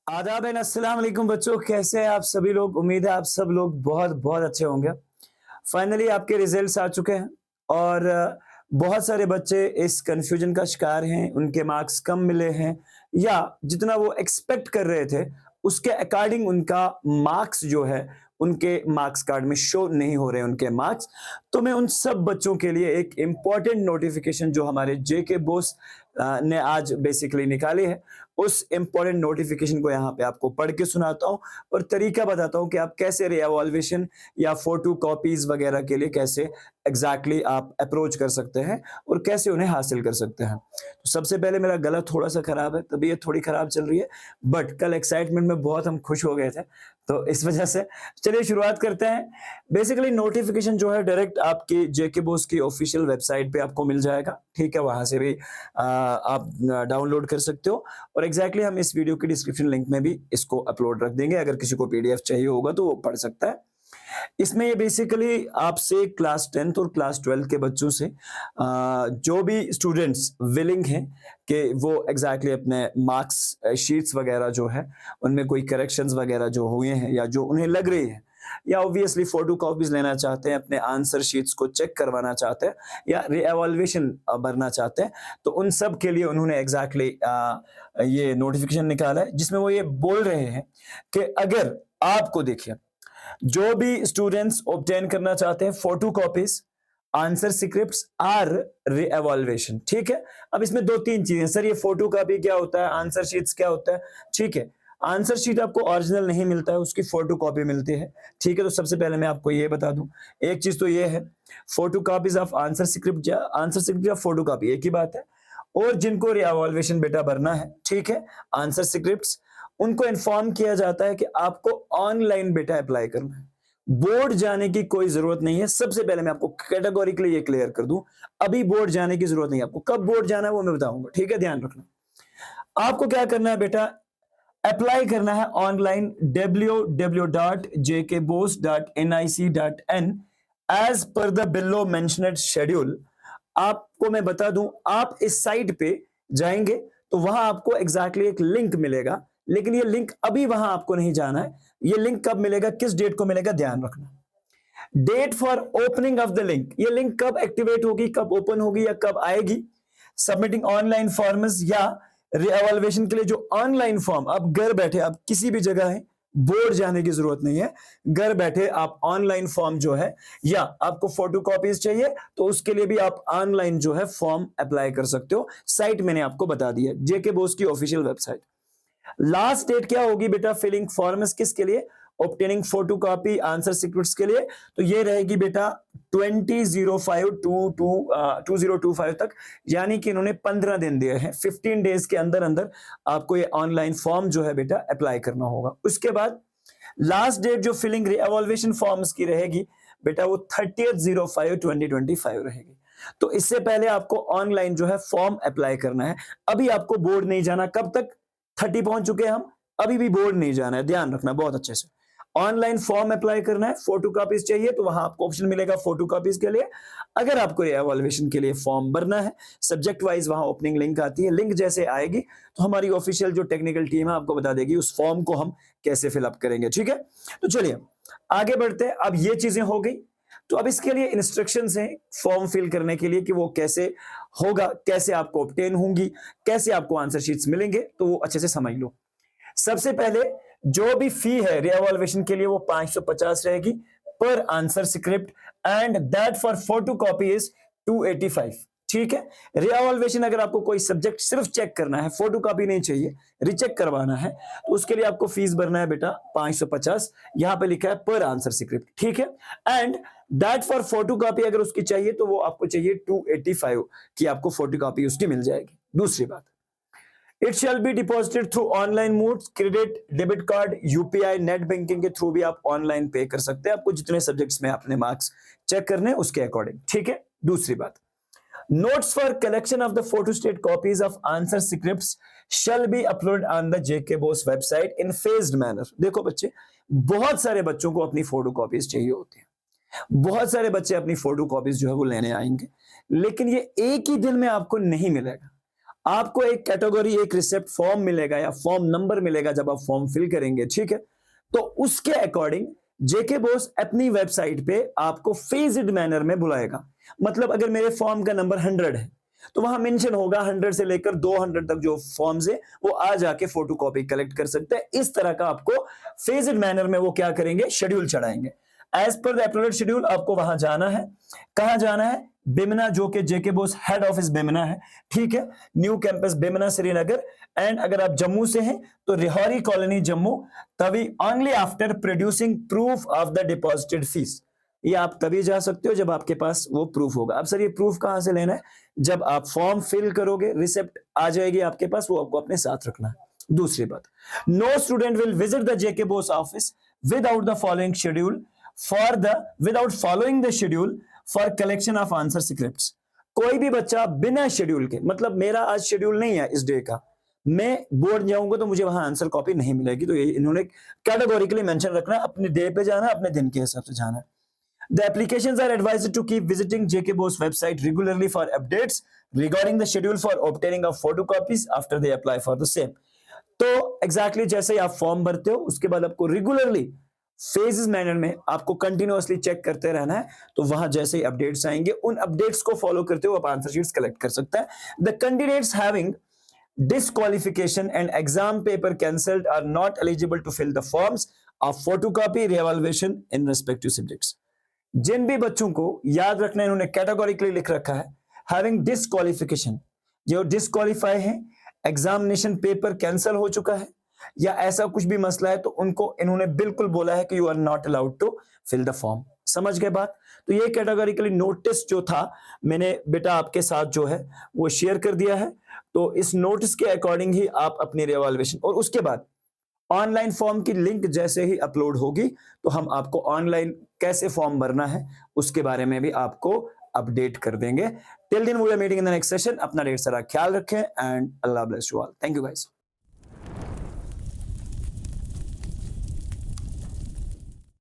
आदाब एंड अस्सलाम वालेकुम बच्चों, कैसे हैं आप सभी लोग। उम्मीद है आप सब लोग बहुत बहुत अच्छे होंगे। फाइनली आपके रिजल्ट्स आ चुके हैं और बहुत सारे बच्चे इस कंफ्यूजन का शिकार हैं, उनके मार्क्स कम मिले हैं या जितना वो एक्सपेक्ट कर रहे थे उसके अकॉर्डिंग उनका मार्क्स जो है उनके मार्क्स कार्ड में शो नहीं हो रहे हैं उनके मार्क्स। तो मैं उन सब बच्चों के लिए एक इम्पॉर्टेंट नोटिफिकेशन जो हमारे जेके बोस ने आज बेसिकली निकाली है, उस इम्पोर्टेंट नोटिफिकेशन को यहाँ पे आपको पढ़ के सुनाता हूँ और तरीका बताता हूँ कि आप कैसे रीएवॉल्यूशन या फोटो कॉपीज वगैरह के लिए कैसे एग्जैक्टली आप अप्रोच कर सकते हैं और कैसे उन्हें हासिल कर सकते हैं। तो सबसे पहले मेरा गला थोड़ा सा खराब है, तबीयत थोड़ी खराब चल रही है, बट कल एक्साइटमेंट में बहुत हम खुश हो गए थे तो इस वजह से चलिए शुरुआत करते हैं। बेसिकली नोटिफिकेशन जो है डायरेक्ट आपकी जेके बोस की ऑफिशियल वेबसाइट पे आपको मिल जाएगा, ठीक है, वहां से भी आप डाउनलोड कर सकते हो और एग्जैक्टली हम इस वीडियो की डिस्क्रिप्शन लिंक में भी इसको अपलोड रख देंगे, अगर किसी को पीडीएफ चाहिए होगा तो वो पढ़ सकता है। इसमें ये बेसिकली आपसे क्लास 10th और क्लास 12 के बच्चों से जो भी स्टूडेंट्स विलिंग हैं कि वो एग्जैक्टली अपने मार्क्स शीट्स वगैरह जो है उनमें कोई करेक्शंस वगैरह जो हुए हैं या जो उन्हें लग रही है या ऑब्वियसली फोटो कॉपीज लेना चाहते हैं, अपने आंसर शीट्स को चेक करवाना चाहते हैं या रीएवॉल्यूशन भरना चाहते हैं, तो उन सब के लिए उन्होंने एग्जैक्टली ये नोटिफिकेशन निकाला है जिसमें वो ये बोल रहे हैं कि अगर आपको देखिए जो भी स्टूडेंट्स ऑब्टेन करना चाहते हैं फोटो कॉपीज, आंसर स्क्रिप्ट्स और रीएवॉल्यूशन, ठीक है। अब इसमें दो तीन चीजें, सर ये फोटो कॉपी क्या होता है, आंसर शीट्स क्या होता है, ठीक है। आंसर शीट आपको ओरिजिनल नहीं मिलता है, उसकी फोटो कॉपी मिलती है, ठीक है। तो सबसे पहले मैं आपको ये बता दूं, एक चीज तो ये है photo copies of answer script या फोटो कॉपी एक ही बात है। और जिनको रीएवॉल्यूशन बेटा भरना है, ठीक है, आंसर स्क्रिप्ट्स, उनको इन्फॉर्म किया जाता है कि आपको ऑनलाइन बेटा अप्लाई करना है, बोर्ड जाने की कोई जरूरत नहीं है। सबसे पहले मैं आपको कैटेगोरिकली ये क्लियर कर दूं, अभी बोर्ड जाने की जरूरत नहीं है आपको। कब बोर्ड जाना है वो मैं बताऊंगा, ठीक है, ध्यान रखना। आपको क्या करना है बेटा, अप्लाई करना है online www.jkbose.nic.in as per the below mentioned schedule. आपको मैं बता दूं, आप इस साइट पे जाएंगे तो वहां आपको एग्जैक्टली एक लिंक मिलेगा, लेकिन ये लिंक अभी वहां आपको नहीं जाना है। ये लिंक कब मिलेगा, किस डेट को मिलेगा, ध्यान रखना। Date for opening of the link, ये लिंक कब एक्टिवेट होगी, कब ओपन होगी या कब आएगी। सबमिटिंग ऑनलाइन फॉर्म्स या रीएवॉल्यूशन के लिए जो ऑनलाइन फॉर्म, आप घर बैठे, आप किसी भी जगह है, बोर्ड जाने की जरूरत नहीं है, घर बैठे आप ऑनलाइन फॉर्म जो है, या आपको फोटो कॉपीज चाहिए तो उसके लिए भी आप ऑनलाइन जो है फॉर्म अप्लाई कर सकते हो। साइट मैंने आपको बता दी है, जेके बोस की ऑफिशियल वेबसाइट। लास्ट डेट क्या होगी बेटा फिलिंग फॉर्म्स किसके लिए, obtaining photo copy answer sequence के लिए, तो ये रहेगी बेटा 2025 तक, यानी कि इन्होंने 15 दिन दिए हैं। 15 डेज के अंदर अंदर आपको ये ऑनलाइन फॉर्म जो है बेटा अप्लाई करना होगा। उसके बाद लास्ट डेट जो फिलिंग रिएवॉल्यूशन फॉर्म्स की रहेगी बेटा वो 30/05/2025 रहेगी। तो इससे पहले आपको ऑनलाइन जो है फॉर्म अप्लाई करना है। अभी आपको बोर्ड नहीं जाना, कब तक, 30 पहुंच चुके हैं हम, अभी भी बोर्ड नहीं जाना है, ध्यान रखना बहुत अच्छे से। ऑनलाइन फॉर्म अप्लाई करना है, फोटो कॉपीज चाहिए तो वहां आपको ऑप्शन मिलेगा फोटो कॉपीज के लिए। अगर आपको एवॉल्यूशन के लिए फॉर्म भरना है, सब्जेक्ट वाइज वहां ओपनिंग लिंक आती है, लिंक जैसे आएगी तो हमारी ऑफिशियल जो टेक्निकल टीम है आपको बता देगी उस फॉर्म को हम कैसे फिलअप करेंगे, ठीक है। तो चलिए आगे बढ़ते हैं। अब ये चीजें हो गई, तो अब इसके लिए इंस्ट्रक्शंस हैं फॉर्म फिल करने के लिए कि वो कैसे होगा, कैसे आपको ऑब्टेन होंगी, कैसे आपको आंसर शीट्स मिलेंगे, तो वो अच्छे से समझ लो। सबसे पहले जो भी फी है रिएवॉल्यूशन के लिए वो 550 रहेगी पर answer script, and that for photo copy is 285, ठीक है। रिएवॉल्यूशन अगर आपको कोई सब्जेक्ट सिर्फ चेक करना है, फोटो कॉपी नहीं चाहिए, रिचेक करवाना है, तो उसके लिए आपको फीस भरना है बेटा 550, यहां पे लिखा है पर आंसर स्क्रिप्ट, ठीक है। And that for photo copy अगर उसकी चाहिए तो वो आपको चाहिए 285 की आपको फोटो कॉपी उसकी मिल जाएगी। दूसरी बात, it shall be deposited through online modes, credit, debit card, UPI, net banking के थ्रू भी आप ऑनलाइन पे कर सकते हैं, आपको जितने सब्जेक्ट्स में अपने मार्क्स चेक करने हैं उसके अकॉर्डिंग, ठीक है। दूसरी बात, notes for collection of the photostat copies of answer scripts shall be uploaded on the JK Bose website in phased manner। देखो बच्चे, बहुत सारे बच्चों को अपनी फोटो कॉपीज चाहिए होती हैं, बहुत सारे बच्चे अपनी फोटो कॉपीज जो है वो लेने आएंगे, लेकिन ये एक ही दिन में आपको नहीं मिलेगा। आपको एक कैटेगरी, एक रिसिप्ट फॉर्म मिलेगा या फॉर्म नंबर मिलेगा जब आप फॉर्म फिल करेंगे, ठीक है। तो उसके अकॉर्डिंग जेके बॉस अपनी वेबसाइट पे आपको फेज्ड मैनर में बुलाएगा। मतलब अगर मेरे फॉर्म का नंबर 100 है तो वहां मेंशन होगा 100 से लेकर 200 तक जो फॉर्म्स है वो आ जाके फोटोकॉपी कलेक्ट कर सकते हैं। इस तरह का आपको फेज्ड मैनर में वो क्या करेंगे, शेड्यूल चढ़ाएंगे। As per the uploaded schedule आपको वहां जाना है। कहां जाना है? बिमना, जो कि जेके बॉस हेड ऑफिस बिमना है, ठीक है। New campus Bemina Srinagar. And अगर आप जम्मू से हैं तो रिहौरी कॉलोनी जम्मू, तभी only after producing proof of the deposited fees. ये आप तभी जा सकते हो जब आपके पास वो प्रूफ होगा। अब सर ये प्रूफ कहां से लेना है? जब आप फॉर्म फिल करोगे रिसिप्ट आ जाएगी आपके पास, वो आपको अपने साथ रखना है। दूसरी बात, no student will visit the JK BOSE office without the following schedule without following the schedule for collection of answer scripts. कोई भी बच्चा बिना शेड्यूल के, मतलब मेरा आज शेड्यूल नहीं है इस डे का, मैं बोर्ड जाऊंगा तो मुझे वहां आंसर कॉपी नहीं मिलेगी। तो ये इन्होंने कैटेगोरिकली मेंशन रखना है, अपने डे पे जाना है, अपने दिन के हिसाब से जाना है। The applications are advised to keep visiting JK Bose website regularly for updates regarding the schedule for obtaining of photocopies after they apply for the same. तो exactly जैसे ही आप फॉर्म भरते हो उसके बाद आपको रेगुलरली फेजेस मैनर में आपको कंटिन्यूअसली चेक करते रहना है। तो वहां जैसे ही अपडेट्स आएंगे उन अपडेट्स को फॉलो करते हुए आप आंसर शीट्स कलेक्ट कर सकते हैं। The candidates having disqualification and exam paper cancelled are not eligible to fill the forms of photocopy reevaluation in respective subjects. जिन भी बच्चों को, याद रखना इन्होंने कैटेगोरिकली लिख रखा है, हैविंग डिसक्वालिफिकेशन, जो डिसक्वालीफाई है, एग्जामिनेशन पेपर कैंसिल हो चुका है या ऐसा कुछ भी मसला है, तो उनको इन्होंने बिल्कुल बोला है कि you are not allowed to fill the form. समझ गए बात? तो ये कैटेगोरिकली नोटिस जो था मैंने बेटा आपके साथ जो है वो शेयर कर दिया है। तो इस नोटिस के अकॉर्डिंग ही आप अपनी रिवॉल्वेशन, और उसके बाद ऑनलाइन फॉर्म की लिंक जैसे ही अपलोड होगी तो हम आपको ऑनलाइन कैसे फॉर्म भरना है उसके बारे में भी आपको अपडेट कर देंगे। Till then we are meeting in the next session. अपना ढेर सारा ख्याल रखें and Allah bless you all. Thank you guys.